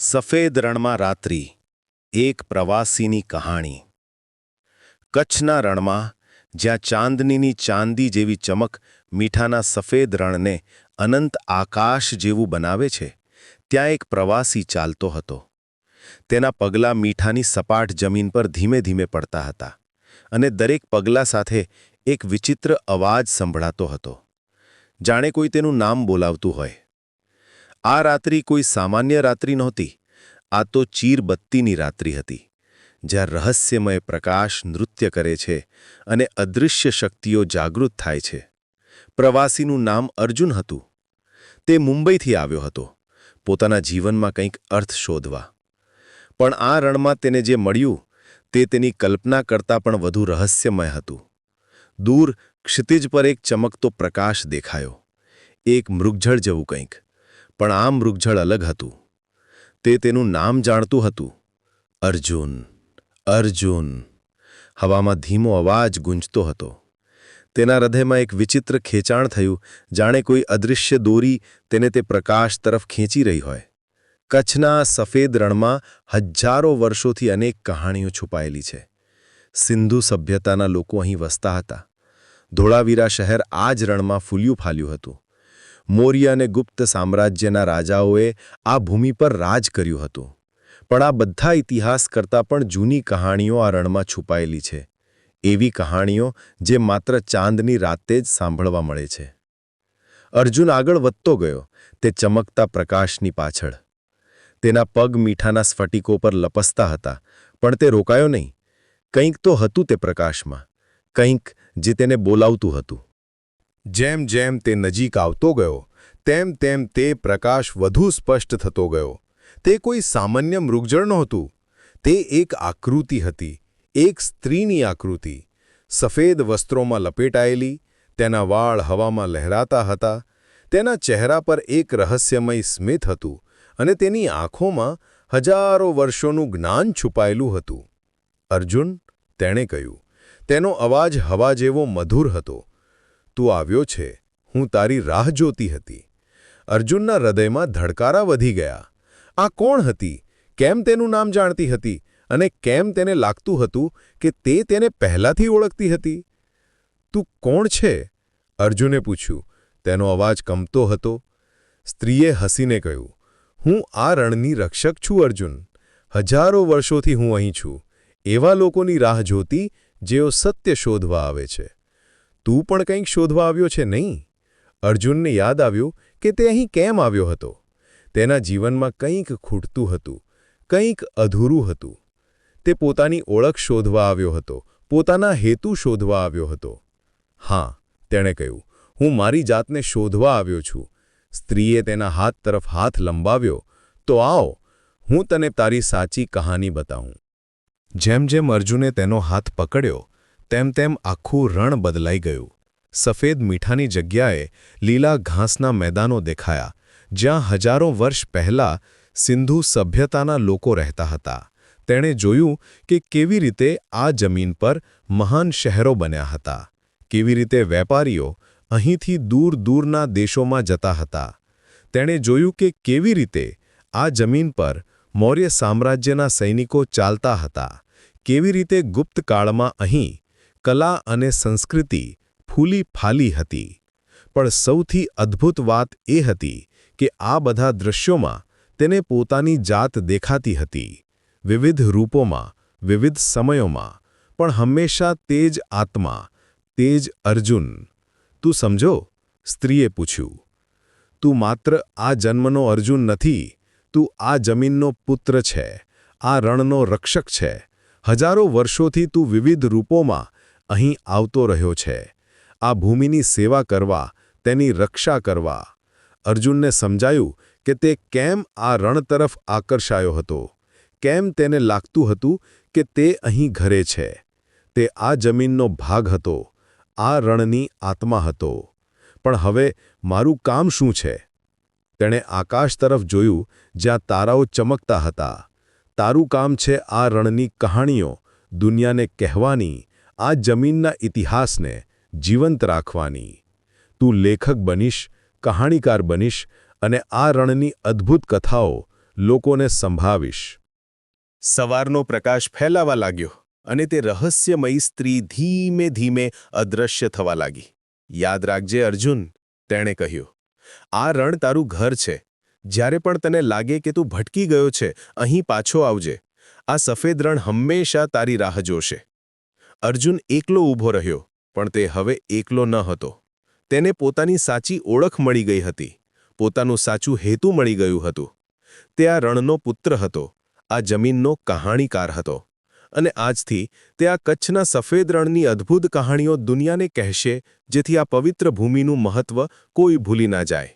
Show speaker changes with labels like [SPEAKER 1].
[SPEAKER 1] સફેદ રણમાં રાત્રિ એક પ્રવાસીની કહાણી. કચ્છના રણમાં જ્યાં ચાંદનીની ચાંદી જેવી ચમક મીઠાના સફેદ રણને અનંત આકાશ જેવું બનાવે છે, ત્યાં એક પ્રવાસી ચાલતો હતો. તેના પગલાં મીઠાની સપાટ જમીન પર ધીમે ધીમે પડતા હતા અને દરેક પગલા સાથે એક વિચિત્ર અવાજ સંભળાતો હતો, જાણે કોઈ તેનું નામ બોલાવતું હોય. આ રાત્રિ કોઈ સામાન્ય રાત્રિ નહોતી. આ તો ચીરબત્તીની રાત્રિ હતી, જ્યાં રહસ્યમય પ્રકાશ નૃત્ય કરે છે અને અદૃશ્ય શક્તિઓ જાગૃત થાય છે. પ્રવાસીનું નામ અર્જુન હતું. તે મુંબઈથી આવ્યો હતો, પોતાના જીવનમાં કંઈક અર્થ શોધવા. પણ આ રણમાં તેને જે મળ્યું તે તેની કલ્પના કરતાં પણ વધુ રહસ્યમય હતું. દૂર ક્ષિતિજ પર એક ચમકતો પ્રકાશ દેખાયો, એક મૃગજળ જેવું કંઈક. પણ આ મૃગજળ અલગ હતું. તે તેનું નામ જાણતું હતું, અર્જુન. અર્જુન. હવામાં ધીમો અવાજ ગુંજતો હતો. તેના હૃદયમાં એક વિચિત્ર ખેંચાણ થયું, જાણે કોઈ અદૃશ્ય દોરી તેને તે પ્રકાશ તરફ ખેંચી રહી હોય. કચ્છના સફેદ રણમાં હજારો વર્ષોથી અનેક કહાણીઓ છુપાયેલી છે. સિંધુ સભ્યતાના લોકો અહીં વસતા હતા. ધોળાવીરા શહેર આ જ રણમાં ફૂલ્યું ફાલ્યું હતું. મૌર્ય અને ગુપ્ત સામ્રાજ્યના રાજાઓએ આ ભૂમિ પર રાજ કર્યું હતું. પણ આ બધા ઇતિહાસ કરતાં પણ જૂની કહાણીઓ આ રણમાં છુપાયેલી છે. એવી કહાણીઓ જે માત્ર ચાંદની રાતે જ સાંભળવા મળે છે. અર્જુન આગળ વધતો ગયો, તે ચમકતા પ્રકાશની પાછળ. તેના પગ મીઠાના સ્ફટિકો પર લપસતા હતા, પણ તે રોકાયો નહીં. કંઈક તો હતું તે પ્રકાશમાં, કંઈક જે તેને બોલાવતું હતું. જેમ જેમ તે નજીક આવતો ગયો, તેમ તેમ તે પ્રકાશ વધુ સ્પષ્ટ થતો ગયો. તે કોઈ સામાન્ય મૃગજળ નહોતું. તે એક આકૃતિ હતી, એક સ્ત્રીની આકૃતિ. સફેદ વસ્ત્રોમાં લપેટાયેલી, તેના વાળ હવામાં લહેરાતા હતા. તેના ચહેરા પર એક રહસ્યમય સ્મિત હતું અને તેની આંખોમાં હજારો વર્ષોનું જ્ઞાન છુપાયેલું હતું. અર્જુન, તેણે કહ્યું. તેનો અવાજ હવા જેવો મધુર હતો. તું આવ્યો છે, હું તારી રાહ જોતી હતી. અર્જુનના હૃદયમાં ધડકારા વધી ગયા. આ કોણ હતી? કેમ તેનું નામ જાણતી હતી? અને કેમ તેને લાગતું હતું કે તે તેને પહેલાથી ઓળખતી હતી? તું કોણ છે? અર્જુને પૂછ્યું. તેનો અવાજ કંપતો હતો. સ્ત્રીએ હસીને કહ્યું, હું આ રણની રક્ષક છું અર્જુન. હજારો વર્ષોથી હું અહીં છું, એવા લોકોની રાહ જોતી જેઓ સત્ય શોધવા આવે છે. તું પણ કંઈક શોધવા આવ્યો છે, નહીં? અર્જુનને યાદ આવ્યું કે તે અહીં કેમ આવ્યો હતો. તેના જીવનમાં કંઈક ખૂટતું હતું, કંઈક અધૂરું હતું. તે પોતાની ઓળખ શોધવા આવ્યો હતો, પોતાના હેતુ શોધવા આવ્યો હતો. હા, તેણે કહ્યું, હું મારી જાતને શોધવા આવ્યો છું. સ્ત્રીએ તેના હાથ તરફ હાથ લંબાવ્યો. તો આવ, હું તને તારી સાચી કહાની બતાવું. જેમ જેમ અર્જુને તેનો હાથ પકડ્યો, તેમ તેમ આખું રણ બદલાઈ ગયું. સફેદ મીઠાની જગ્યાએ લીલા ઘાસના મેદાનો દેખાયા, જ્યાં હજારો વર્ષ પહેલાં સિંધુ સભ્યતાના લોકો રહેતા હતા. તેણે જોયું કે કેવી રીતે આ જમીન પર મહાન શહેરો બન્યા હતા, કેવી રીતે વેપારીઓ અહીંથી દૂર દૂરના દેશોમાં જતા હતા. તેણે જોયું કે કેવી રીતે આ જમીન પર મૌર્ય સામ્રાજ્યના સૈનિકો ચાલતા હતા, કેવી રીતે ગુપ્ત કાળમાં અહીં કલા અને સંસ્કૃતિ ફૂલી ફાલી હતી. પણ સૌથી અદ્ભુત વાત એ હતી કે આ બધા દૃશ્યોમાં તેને પોતાની જાત દેખાતી હતી, વિવિધ રૂપોમાં, વિવિધ સમયોમાં, પણ હંમેશા તે જ આત્મા, તે જ અર્જુન. તું સમજો? સ્ત્રીએ પૂછ્યું. તું માત્ર આ જન્મનો અર્જુન નથી, તું આ જમીનનો પુત્ર છે, આ રણનો રક્ષક છે. હજારો વર્ષોથી તું વિવિધ રૂપોમાં અહીં આવતો રહ્યો છે, આ ભૂમિની સેવા કરવા, તેની રક્ષા કરવા. અર્જુનને સમજાયું કે તે કેમ આ રણ તરફ આકર્ષાયો હતો, કેમ તેને લાગતું હતું કે તે અહીં ઘરે છે. તે આ જમીનનો ભાગ હતો, આ રણની આત્મા હતો. પણ હવે મારું કામ શું છે? તેણે આકાશ તરફ જોયું, જ્યાં તારાઓ ચમકતા હતા. તારું કામ છે આ રણની કહાણીઓ દુનિયાને કહેવાની, આ જમીનના ઇતિહાસને જીવંત રાખવાની. તું લેખક બનીશ, કહાણીકાર બનીશ અને આ રણની અદ્ભુત કથાઓ લોકોને સંભાવીશ.
[SPEAKER 2] સવારનો પ્રકાશ ફેલાવા લાગ્યો અને તે રહસ્યમયી સ્ત્રી ધીમે ધીમે અદૃશ્ય થવા લાગી. યાદ રાખજે અર્જુન, તેણે કહ્યું, આ રણ તારું ઘર છે. જ્યારે પણ તને લાગે કે તું ભટકી ગયો છે, અહીં પાછો આવજે. આ સફેદ રણ હંમેશા તારી રાહ જોશે. અર્જુન એકલો ઊભો રહ્યો, પણ તે હવે એકલો ન હતો. તેને પોતાની સાચી ઓળખ મળી ગઈ હતી, પોતાનું સાચું હેતુ મળી ગયું હતું. તે આ રણનો પુત્ર હતો, આ જમીનનો કહાણીકાર હતો. અને આજથી તે આ કચ્છના સફેદ રણની અદ્ભુત કહાણીઓ દુનિયાને કહેશે, જેથી આ પવિત્ર ભૂમિનું મહત્વ કોઈ ભૂલી ના જાય.